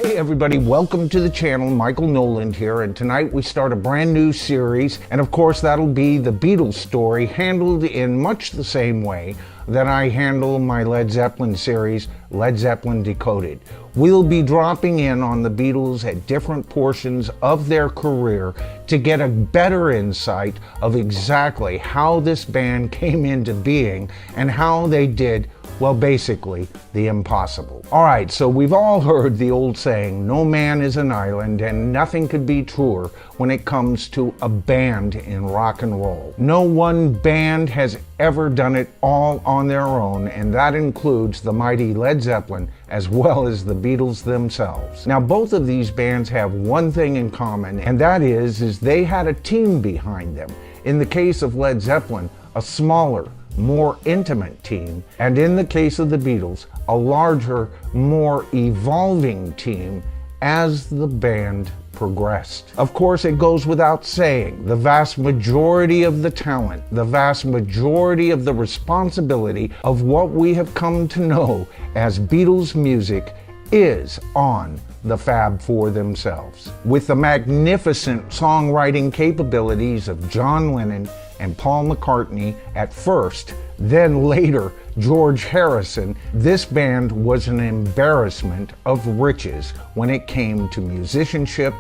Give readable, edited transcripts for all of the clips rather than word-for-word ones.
Hey everybody, welcome to the channel. Michael Noland here, and tonight we start a brand new series, and of course that'll be the Beatles story, handled in much the same way that I handle my Led Zeppelin series, Led Zeppelin Decoded. We'll be dropping in on the Beatles at different portions of their career to get a better insight of exactly how this band came into being and how they did, well, basically, the impossible. All right, so we've all heard the old saying, no man is an island, and nothing could be truer when it comes to a band in rock and roll. No one band has ever done it all on their own, and that includes the mighty Led Zeppelin as well as the Beatles themselves. Now, both of these bands have one thing in common, and that is they had a team behind them. In the case of Led Zeppelin, a smaller, more intimate team, and in the case of the Beatles, a larger, more evolving team as the band progressed. Of course, it goes without saying, the vast majority of the talent, the vast majority of the responsibility of what we have come to know as Beatles music is on the Fab Four themselves. With the magnificent songwriting capabilities of John Lennon and Paul McCartney at first, then later George Harrison, this band was an embarrassment of riches when it came to musicianship,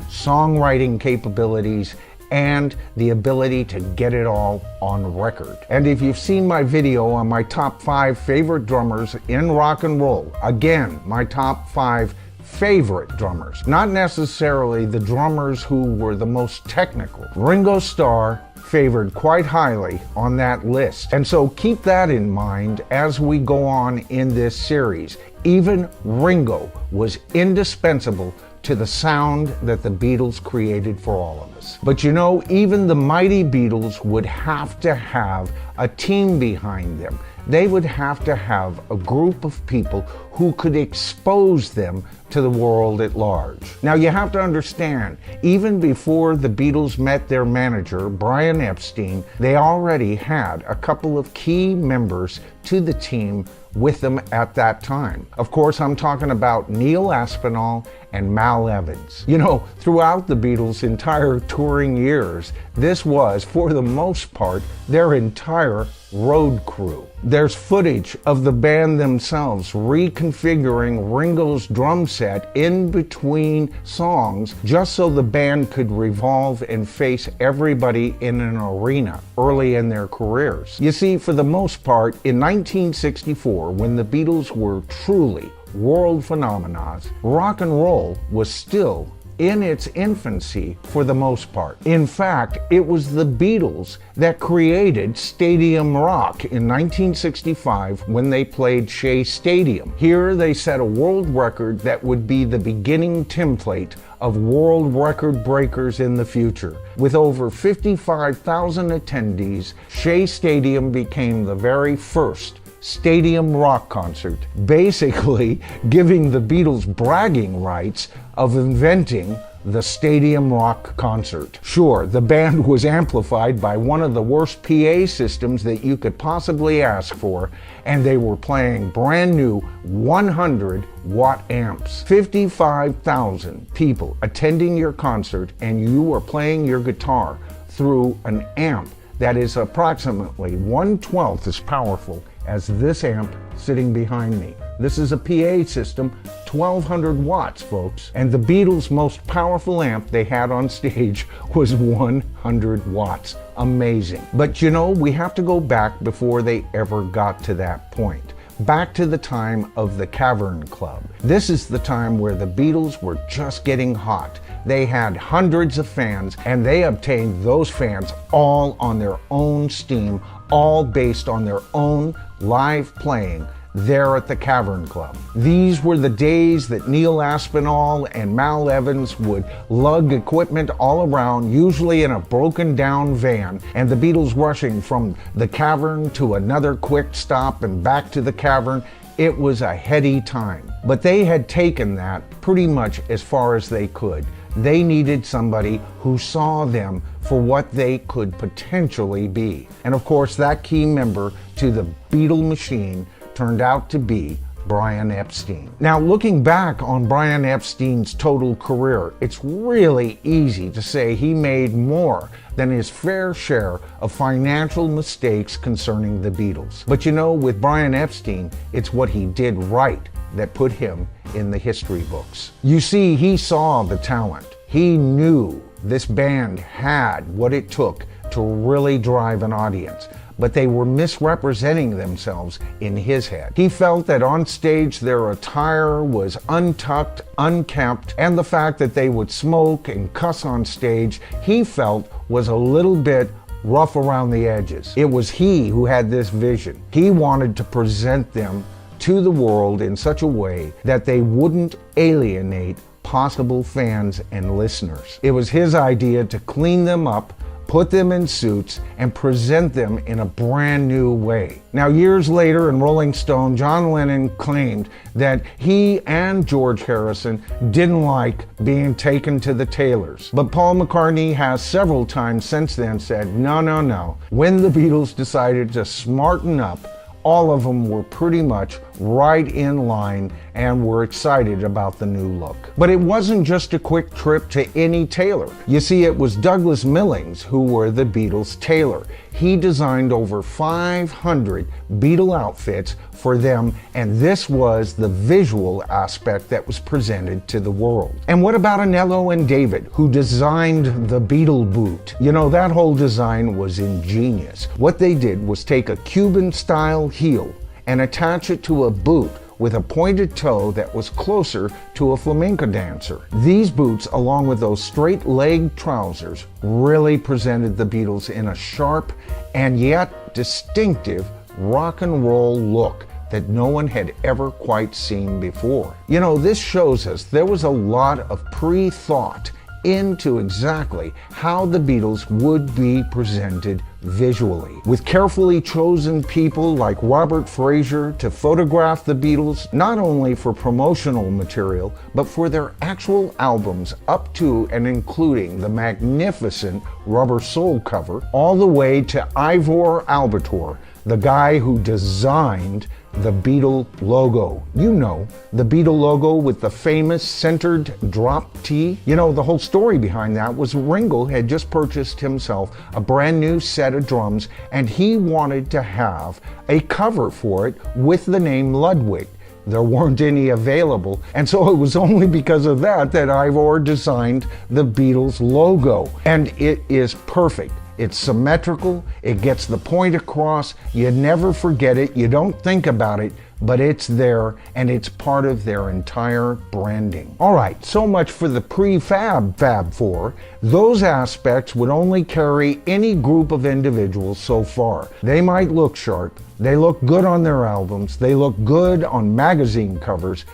songwriting capabilities, and the ability to get it all on record. And if you've seen my video on my top 5 favorite drummers in rock and roll, again, my top 5 favorite drummers, not necessarily the drummers who were the most technical. Ringo Starr favored quite highly on that list. And so keep that in mind as we go on in this series. Even Ringo was indispensable to the sound that the Beatles created for all of us. But you know, even the mighty Beatles would have to have a team behind them. They would have to have a group of people who could expose them to the world at large. Now you have to understand, even before the Beatles met their manager, Brian Epstein, they already had a couple of key members to the team with them at that time. Of course, I'm talking about Neil Aspinall and Mal Evans. You know, throughout the Beatles' entire touring years, this was, for the most part, their entire road crew. There's footage of the band themselves reconfiguring Ringo's drum set in between songs just so the band could revolve and face everybody in an arena early in their careers. You see, for the most part, in 1964, when the Beatles were truly world phenomena, rock and roll was still in its infancy for the most part. In fact, it was the Beatles that created stadium rock in 1965 when they played Shea Stadium. Here they set a world record that would be the beginning template of world record breakers in the future. With over 55,000 attendees, Shea Stadium became the very first stadium rock concert, basically giving the Beatles bragging rights of inventing the stadium rock concert. Sure, the band was amplified by one of the worst PA systems that you could possibly ask for, and they were playing brand new 100-watt amps. 55,000 people attending your concert, and you were playing your guitar through an amp that is approximately 1/12 as powerful as this amp sitting behind me. This is a PA system, 1,200 watts, folks. And the Beatles' most powerful amp they had on stage was 100 watts. Amazing. But you know, we have to go back before they ever got to that point. Back to the time of the Cavern Club. This is the time where the Beatles were just getting hot. They had hundreds of fans, and they obtained those fans all on their own steam, all based on their own live playing there at the Cavern Club. These were the days that Neil Aspinall and Mal Evans would lug equipment all around, usually in a broken down van, and the Beatles rushing from the Cavern to another quick stop and back to the Cavern. It was a heady time. But they had taken that pretty much as far as they could. They needed somebody who saw them for what they could potentially be. And of course, that key member to the Beatle machine turned out to be Brian Epstein. Now, looking back on Brian Epstein's total career, it's really easy to say he made more than his fair share of financial mistakes concerning the Beatles. But you know, with Brian Epstein, it's what he did right that put him in the history books. You see, he saw the talent. He knew this band had what it took to really drive an audience, but they were misrepresenting themselves in his head. He felt that on stage their attire was untucked, unkempt, and the fact that they would smoke and cuss on stage, he felt was a little bit rough around the edges. It was he who had this vision. He wanted to present them to the world in such a way that they wouldn't alienate possible fans and listeners. It was his idea to clean them up, put them in suits, and present them in a brand new way. Now, years later in Rolling Stone, John Lennon claimed that he and George Harrison didn't like being taken to the tailors. But Paul McCartney has several times since then said, no. When the Beatles decided to smarten up, all of them were pretty much right in line and were excited about the new look. But it wasn't just a quick trip to any tailor. You see, it was Douglas Millings who were the Beatles' tailor. He designed over 500 Beatle outfits for them, and this was the visual aspect that was presented to the world. And what about Anello and David, who designed the Beatle boot? You know, that whole design was ingenious. What they did was take a Cuban-style heel and attach it to a boot with a pointed toe that was closer to a flamenco dancer. These boots, along with those straight-legged trousers, really presented the Beatles in a sharp and yet distinctive rock and roll look that no one had ever quite seen before. You know, this shows us there was a lot of pre-thought into exactly how the Beatles would be presented visually, with carefully chosen people like Robert Fraser to photograph the Beatles, not only for promotional material, but for their actual albums up to and including the magnificent Rubber Soul cover, all the way to Ivor Albator, the guy who designed the Beatle logo. You know, the Beatle logo with the famous centered drop T. You know, the whole story behind that was Ringo had just purchased himself a brand new set of drums, and he wanted to have a cover for it with the name Ludwig. There weren't any available, and so it was only because of that that Ivor designed the Beatles logo, and it is perfect. It's symmetrical, it gets the point across, you never forget it, you don't think about it, but it's there and it's part of their entire branding. All right, so much for the prefab Fab Four. Those aspects would only carry any group of individuals so far. They might look sharp, they look good on their albums, they look good on magazine covers,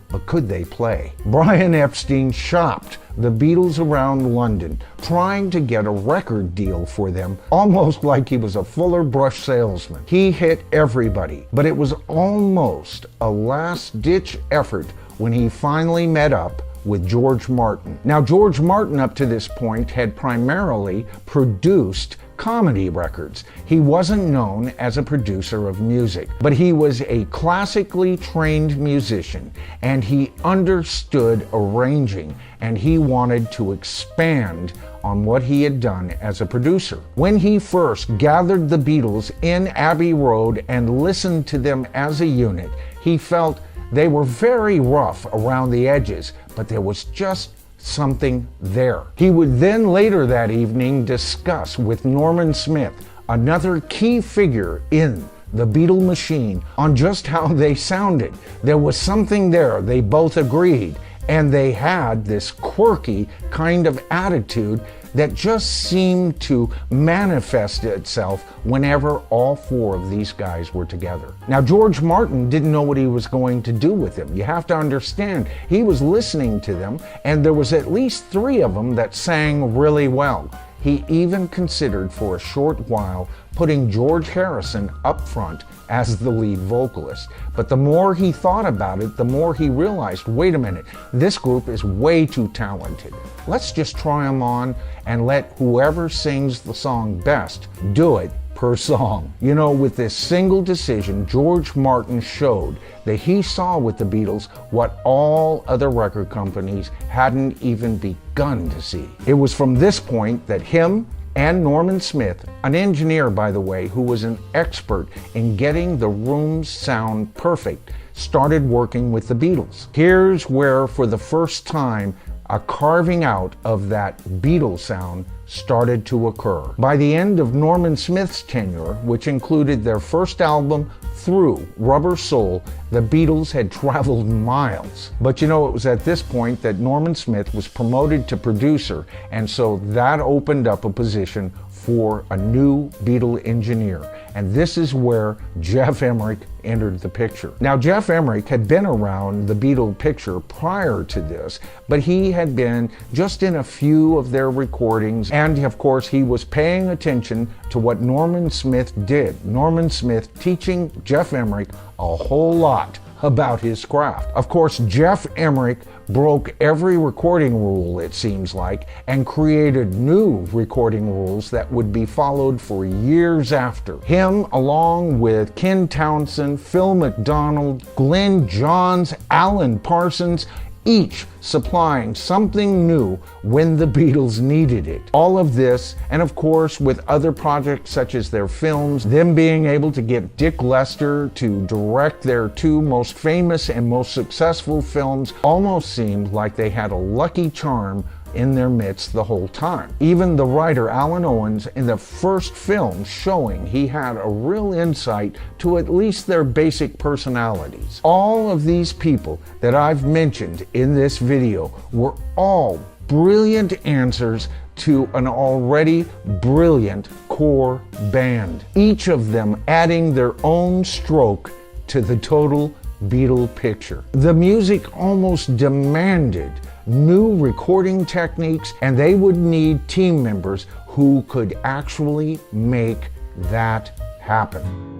but could they play? Brian Epstein shopped the Beatles around London, trying to get a record deal for them, almost like he was a Fuller Brush salesman. He hit everybody, but it was almost a last-ditch effort when he finally met up with George Martin. Now, George Martin up to this point had primarily produced comedy records. He wasn't known as a producer of music, but he was a classically trained musician, and he understood arranging, and he wanted to expand on what he had done as a producer. When he first gathered the Beatles in Abbey Road and listened to them as a unit, he felt they were very rough around the edges, but there was just something there. He would then later that evening discuss with Norman Smith, another key figure in the Beatle machine, on just how they sounded. There was something there, they both agreed, and they had this quirky kind of attitude that just seemed to manifest itself whenever all four of these guys were together. Now, George Martin didn't know what he was going to do with them. You have to understand, he was listening to them, and there was at least 3 of them that sang really well. He even considered for a short while putting George Harrison up front as the lead vocalist. But the more he thought about it, the more he realized, wait a minute, this group is way too talented. Let's just try them on and let whoever sings the song best do it per song. You know, with this single decision, George Martin showed that he saw with the Beatles what all other record companies hadn't even begun to see. It was from this point that him and Norman Smith, an engineer, by the way, who was an expert in getting the room's sound perfect, started working with the Beatles. Here's where, for the first time, a carving out of that Beatles sound started to occur. By the end of Norman Smith's tenure, which included their first album through Rubber Soul, the Beatles had traveled miles. But you know, it was at this point that Norman Smith was promoted to producer, and so that opened up a position for a new Beatle engineer. And this is where Geoff Emerick entered the picture. Now, Geoff Emerick had been around the Beatle picture prior to this, but he had been just in a few of their recordings, and of course he was paying attention to what Norman Smith did. Norman Smith teaching Geoff Emerick a whole lot about his craft. Of course, Geoff Emerick broke every recording rule, it seems like, and created new recording rules that would be followed for years after. Him, along with Ken Townsend, Phil McDonald, Glenn Johns, Alan Parsons, each supplying something new when the Beatles needed it. All of this, and of course with other projects such as their films, them being able to get Dick Lester to direct their two most famous and most successful films, almost seemed like they had a lucky charm in their midst the whole time. Even the writer Alan Owens in the first film showing he had a real insight to at least their basic personalities. All of these people that I've mentioned in this video were all brilliant answers to an already brilliant core band, each of them adding their own stroke to the total Beatle picture. The music almost demanded new recording techniques, and they would need team members who could actually make that happen.